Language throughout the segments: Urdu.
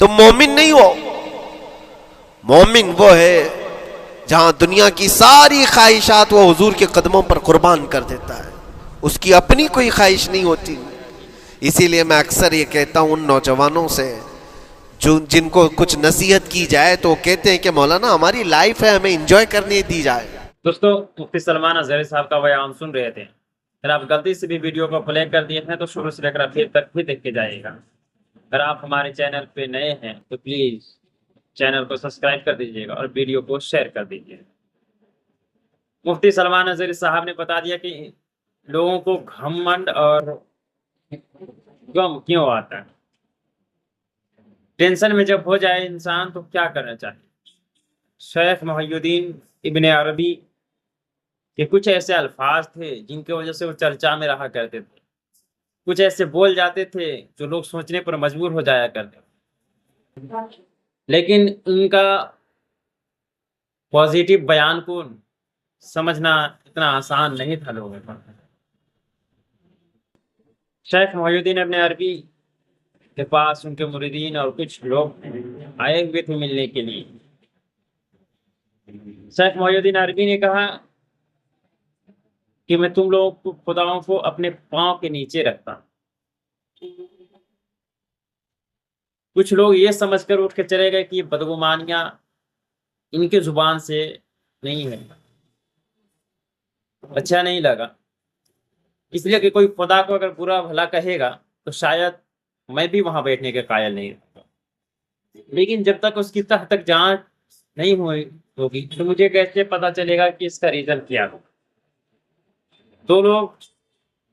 تم مومن نہیں ہو. مومن وہ ہے جہاں دنیا کی ساری خواہشات وہ حضور کے قدموں پر قربان کر دیتا ہے, اس کی اپنی کوئی خواہش نہیں ہوتی. اسی لیے میں اکثر یہ کہتا ہوں ان نوجوانوں سے جن کو کچھ نصیحت کی جائے تو کہتے ہیں کہ مولانا ہماری لائف ہے, ہمیں انجوائے کرنے دی جائے. دوستو, مفتی سلمان اظہری صاحب کا بیان سن رہے تھے. اگر آپ غلطی سے بھی ویڈیو کو پلے کر دیے ہیں تو شروع سے لے کر آخر تک بھی دیکھ کے جائے گا. اگر آپ ہمارے چینل پہ نئے ہیں تو پلیز چینل کو سبسکرائب کر دیجیے گا اور ویڈیو کو شیئر کر دیجیے. مفتی سلمان اظہری صاحب نے بتا دیا کہ لوگوں کو گھمنڈ اور غم کیوں آتا ہے. ٹینشن میں جب ہو جائے انسان تو کیا کرنا چاہیے. شیخ محی الدین ابن عربی کے کچھ ایسے الفاظ تھے جن کی وجہ سے وہ چرچا میں رہا کرتے تھے. کچھ ایسے بول جاتے تھے جو لوگ سوچنے پر مجبور ہو جایا کرتے تھے, لیکن ان کا پازیٹیو بیان کو سمجھنا اتنا آسان نہیں تھا لوگوں پر. شیخ محی الدین ابن عربی کے پاس ان کے مریدین اور کچھ لوگ آئے ہوئے تھے ملنے کے لیے. شیخ محی الدین عربی نے کہا کہ میں تم لوگوں کو خداؤں کو اپنے پاؤں کے نیچے رکھتا ہوں. کچھ لوگ یہ سمجھ کر اٹھ کے چلے گئے کہ یہ بدگمانیاں ان کے زبان سے نہیں ہے. اچھا نہیں لگا, اس لیے کہ کوئی خدا کو اگر برا بھلا کہے گا تو شاید میں بھی وہاں بیٹھنے کے قائل نہیں رہتا. لیکن جب تک اس کی تہ تک جانچ نہیں ہوگی تو مجھے کیسے پتا چلے گا کہ اس کا ریزن کیا ہو. دو لوگ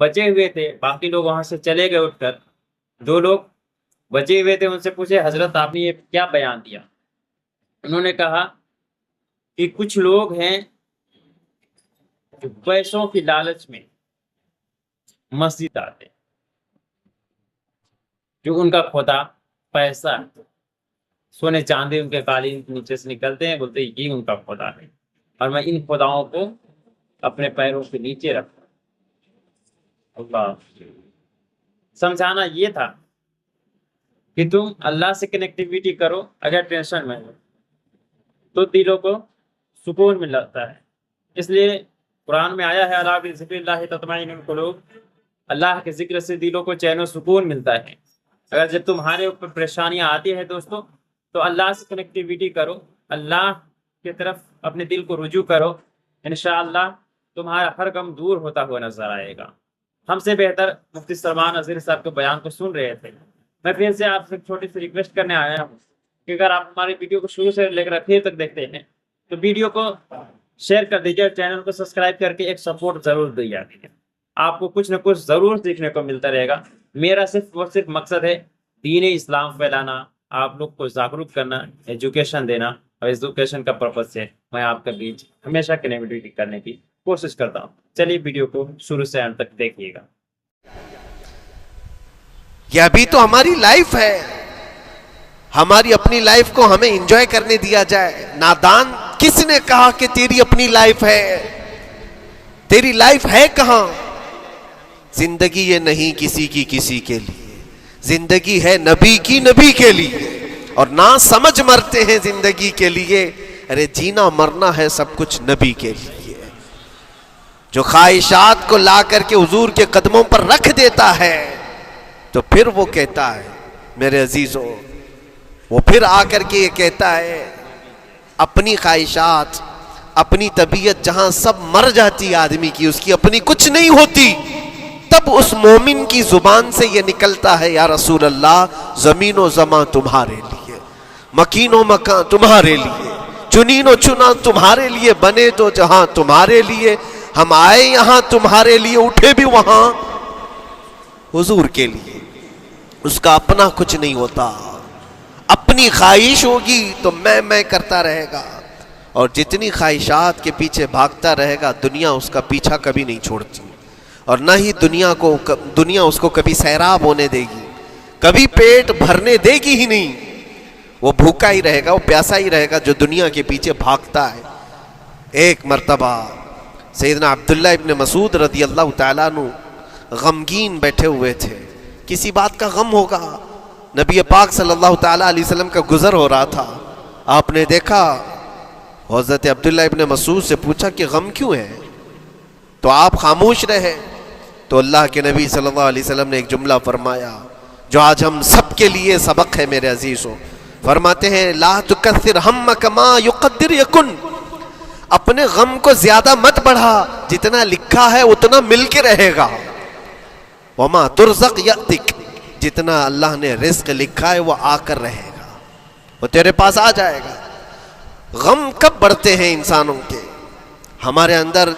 بچے ہوئے تھے, باقی لوگ وہاں سے چلے گئے اٹھ کر. دو لوگ بچے ہوئے تھے, ان سے پوچھے حضرت آپ نے یہ کیا بیان دیا. انہوں نے کہا کہ کچھ لوگ ہیں جو پیسوں کی لالچ میں مسجد آتے, جو ان کا خدا پیسہ ہے, سونے چاندی ان کے قالین کے نیچے سے نکلتے ہیں, بولتے یہ ان کا خدا ہے اور میں ان خداؤں کو اپنے پیروں کے نیچے رکھتا. اللہ سمجھانا یہ تھا کہ تم اللہ سے کنیکٹیویٹی کرو. اگر ٹینشن میں ہو تو دلوں کو سکون ملتا ہے. اس لیے قرآن میں آیا ہے الا بذکر اللہ تطمئن القلوب, اللہ کے ذکر سے دلوں کو چین و سکون ملتا ہے. اگر جب تمہارے اوپر پریشانیاں آتی ہیں دوستو تو اللہ سے کنیکٹیویٹی کرو, اللہ کی طرف اپنے دل کو رجوع کرو, انشاءاللہ تمہارا ہر غم دور ہوتا ہوا نظر آئے گا. ہم سے بہتر مفتی سلمان اظہری صاحب کے بیان کو سن رہے تھے. میں پھر سے آپ سے چھوٹی سی ریکویسٹ کرنے آیا ہوں کہ اگر آپ ہماری ویڈیو کو شروع سے لے کر آخر تک دیکھتے ہیں تو ویڈیو کو شیئر کر دیجیے اور چینل کو سبسکرائب کر کے ایک سپورٹ ضرور دیجیے. آپ کو کچھ نہ کچھ ضرور سیکھنے کو ملتا رہے گا. میرا صرف مقصد ہے دین اسلام پھیلانا, آپ لوگ کو جاگرک کرنا, ایجوکیشن دینا, اور ایجوکیشن کا پرپس سے میں آپ کے بیچ ہمیشہ کنیکٹیویٹی کرنے کی کوشش کرتا ہوں. چلیے ویڈیو کو شروع سے انت تک دیکھیے گا. یہ ابھی تو ہماری لائف ہے, ہماری اپنی لائف کو ہمیں انجوائے کرنے دیا جائے. نادان کس نے کہا کہ تیری اپنی لائف ہے؟ تیری لائف ہے کہاں؟ زندگی یہ نہیں کسی کی کسی کے لیے, زندگی ہے نبی کی نبی کے لیے. اور نہ سمجھ مرتے ہیں زندگی کے لیے, ارے جینا مرنا ہے سب کچھ نبی کے لیے. جو خواہشات کو لا کر کے حضور کے قدموں پر رکھ دیتا ہے تو پھر وہ کہتا ہے میرے عزیزو, وہ پھر آ کر کے یہ کہتا ہے اپنی خواہشات, اپنی طبیعت جہاں سب مر جاتی آدمی کی, اس کی اپنی کچھ نہیں ہوتی, تب اس مومن کی زبان سے یہ نکلتا ہے یا رسول اللہ زمین و زمان تمہارے لیے, مکین و مکان تمہارے لیے, چنین و چنا تمہارے لیے, بنے تو جہاں تمہارے لیے, ہم آئے یہاں تمہارے لیے, اٹھے بھی وہاں حضور کے لیے. اس کا اپنا کچھ نہیں ہوتا, اپنی خواہش ہوگی تو میں کرتا رہے گا, اور جتنی خواہشات کے پیچھے بھاگتا رہے گا دنیا اس کا پیچھا کبھی نہیں چھوڑتی, اور نہ ہی دنیا اس کو کبھی سیراب ہونے دے گی, کبھی پیٹ بھرنے دے گی ہی نہیں. وہ بھوکا ہی رہے گا, وہ پیاسا ہی رہے گا جو دنیا کے پیچھے بھاگتا ہے. ایک مرتبہ سیدنا عبداللہ ابن مسعود رضی اللہ تعالیٰ عنہ غمگین بیٹھے ہوئے تھے, کسی بات کا غم ہوگا, نبی پاک صلی اللہ تعالیٰ علیہ وسلم کا گزر ہو رہا تھا، آپ نے دیکھا، حضرت عبداللہ ابن مسعود سے پوچھا کہ غم کیوں ہے، تو آپ خاموش رہے. تو اللہ کے نبی صلی اللہ علیہ وسلم نے ایک جملہ فرمایا جو آج ہم سب کے لیے سبق ہے میرے عزیزوں. فرماتے ہیں لا تکثر ہمک ما یقدر یکن، اپنے غم کو زیادہ مت بڑھا، جتنا لکھا ہے اتنا مل کے رہے گا. وما ترزق یأتک، جتنا اللہ نے رزق لکھا ہے وہ آ کر رہے گا، وہ تیرے پاس آ جائے گا. غم کب بڑھتے ہیں انسانوں کے؟ ہمارے اندر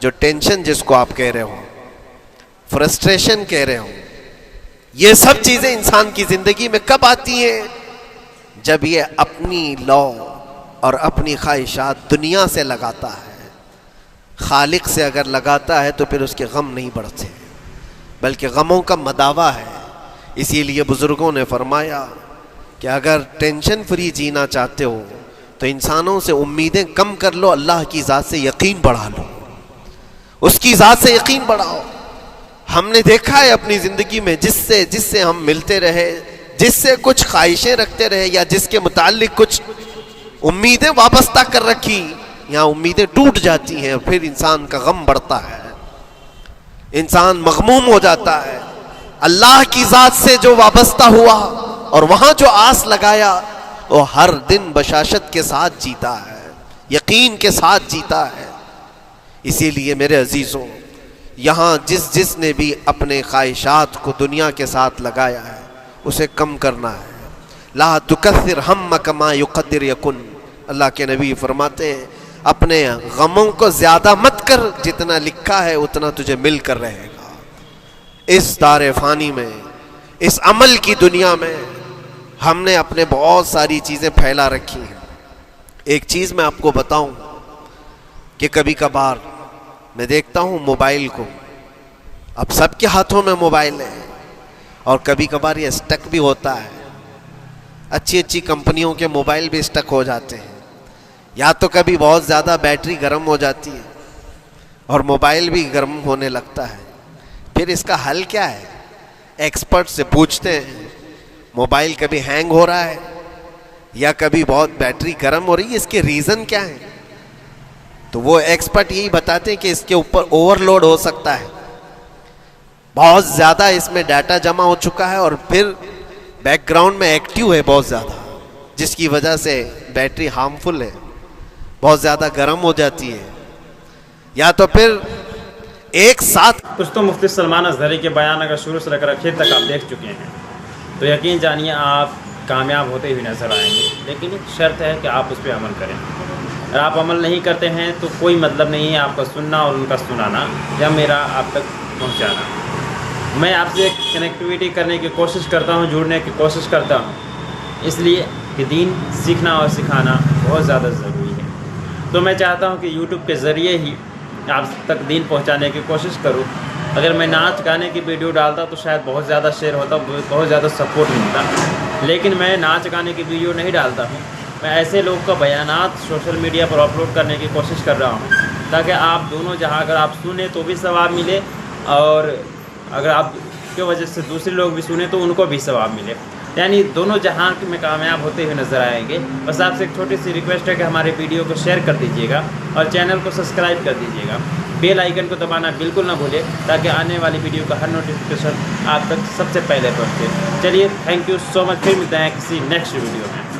جو ٹینشن جس کو آپ کہہ رہے ہو، فرسٹریشن کہہ رہے ہو، یہ سب چیزیں انسان کی زندگی میں کب آتی ہیں؟ جب یہ اپنی لو اور اپنی خواہشات دنیا سے لگاتا ہے. خالق سے اگر لگاتا ہے تو پھر اس کے غم نہیں بڑھتے، بلکہ غموں کا مداوا ہے. اسی لیے بزرگوں نے فرمایا کہ اگر ٹینشن فری جینا چاہتے ہو تو انسانوں سے امیدیں کم کر لو، اللہ کی ذات سے یقین بڑھا لو، اس کی ذات سے یقین بڑھاؤ. ہم نے دیکھا ہے اپنی زندگی میں جس سے ہم ملتے رہے، جس سے کچھ خواہشیں رکھتے رہے یا جس کے متعلق کچھ امیدیں وابستہ کر رکھی، یہاں امیدیں ٹوٹ جاتی ہیں، پھر انسان کا غم بڑھتا ہے، انسان مغموم ہو جاتا ہے. اللہ کی ذات سے جو وابستہ ہوا اور وہاں جو آس لگایا وہ ہر دن بشاشت کے ساتھ جیتا ہے، یقین کے ساتھ جیتا ہے. اسی لیے میرے عزیزوں، یہاں جس نے بھی اپنے خواہشات کو دنیا کے ساتھ لگایا ہے اسے کم کرنا ہے. لا تکثر ہمک ما یقدر یکن، اللہ کے نبی فرماتے ہیں اپنے غموں کو زیادہ مت کر، جتنا لکھا ہے اتنا تجھے مل کر رہے گا. اس دار فانی میں، اس عمل کی دنیا میں ہم نے اپنے بہت ساری چیزیں پھیلا رکھی ہیں. ایک چیز میں آپ کو بتاؤں کہ کبھی کبھار میں دیکھتا ہوں موبائل کو، اب سب کے ہاتھوں میں موبائل ہے، اور کبھی کبھار یہ اسٹک بھی ہوتا ہے. اچھی کمپنیوں کے موبائل بھی اسٹک ہو جاتے ہیں، یا تو کبھی بہت زیادہ بیٹری گرم ہو جاتی ہے اور موبائل بھی گرم ہونے لگتا ہے. پھر اس کا حل کیا ہے؟ ایکسپرٹ سے پوچھتے ہیں موبائل کبھی ہینگ ہو رہا ہے یا کبھی بہت بیٹری گرم ہو رہی ہے، اس کے ریزن کیا ہیں؟ تو وہ ایکسپرٹ یہی بتاتے ہیں کہ اس کے اوپر اوور لوڈ ہو سکتا ہے، بہت زیادہ اس میں ڈیٹا جمع ہو چکا ہے اور پھر بیک گراؤنڈ میں ایکٹیو ہے بہت زیادہ، جس کی وجہ سے بیٹری ہارمفل ہے، بہت زیادہ گرم ہو جاتی ہے. یا تو پھر ایک ساتھ کچھ تو مفتی سلمان اظہری کے بیان اگر شروع سے لے کر آخر تک آپ دیکھ چکے ہیں تو یقین جانیے آپ کامیاب ہوتے ہوئے نظر آئیں گے، لیکن ایک شرط ہے کہ آپ اس پہ عمل کریں. اگر آپ عمل نہیں کرتے ہیں تو کوئی مطلب نہیں ہے آپ کا سننا اور ان کا سنانا یا میرا آپ تک پہنچانا. میں آپ سے کنیکٹیویٹی کرنے کی کوشش کرتا ہوں، جڑنے کی کوشش کرتا ہوں، اس لیے کہ دین سیکھنا اور سکھانا بہت زیادہ ضروری ہے. تو میں چاہتا ہوں کہ یوٹیوب کے ذریعے ہی آپ تک دین پہنچانے کی کوشش کروں. اگر میں ناچ گانے کی ویڈیو ڈالتا تو شاید بہت زیادہ شیئر ہوتا، بہت زیادہ سپورٹ ملتا، لیکن میں ناچ گانے کی ویڈیو نہیں ڈالتا ہوں. میں ایسے لوگ کا بیانات سوشل میڈیا پر اپلوڈ کرنے کی کوشش کر رہا ہوں تاکہ آپ دونوں جہاں اگر آپ سنیں تو بھی ثواب ملے، اور اگر آپ کی وجہ سے دوسرے لوگ بھی سنیں تو ان کو بھی ثواب ملے، یعنی دونوں جہاں میں کامیاب ہوتے ہوئے نظر آئیں گے. بس آپ سے ایک چھوٹی سی ریکویسٹ ہے کہ ہمارے ویڈیو کو شیئر کر دیجیے گا اور چینل کو سبسکرائب کر دیجیے گا. بیل آئیکن کو دبانا بالکل نہ بھولے تاکہ آنے والی ویڈیو کا ہر نوٹیفیکیشن آپ تک سب سے پہلے پہنچے. چلیے، تھینک یو سو مچ. پھر ملتے ہیں کسی نیکسٹ ویڈیو میں.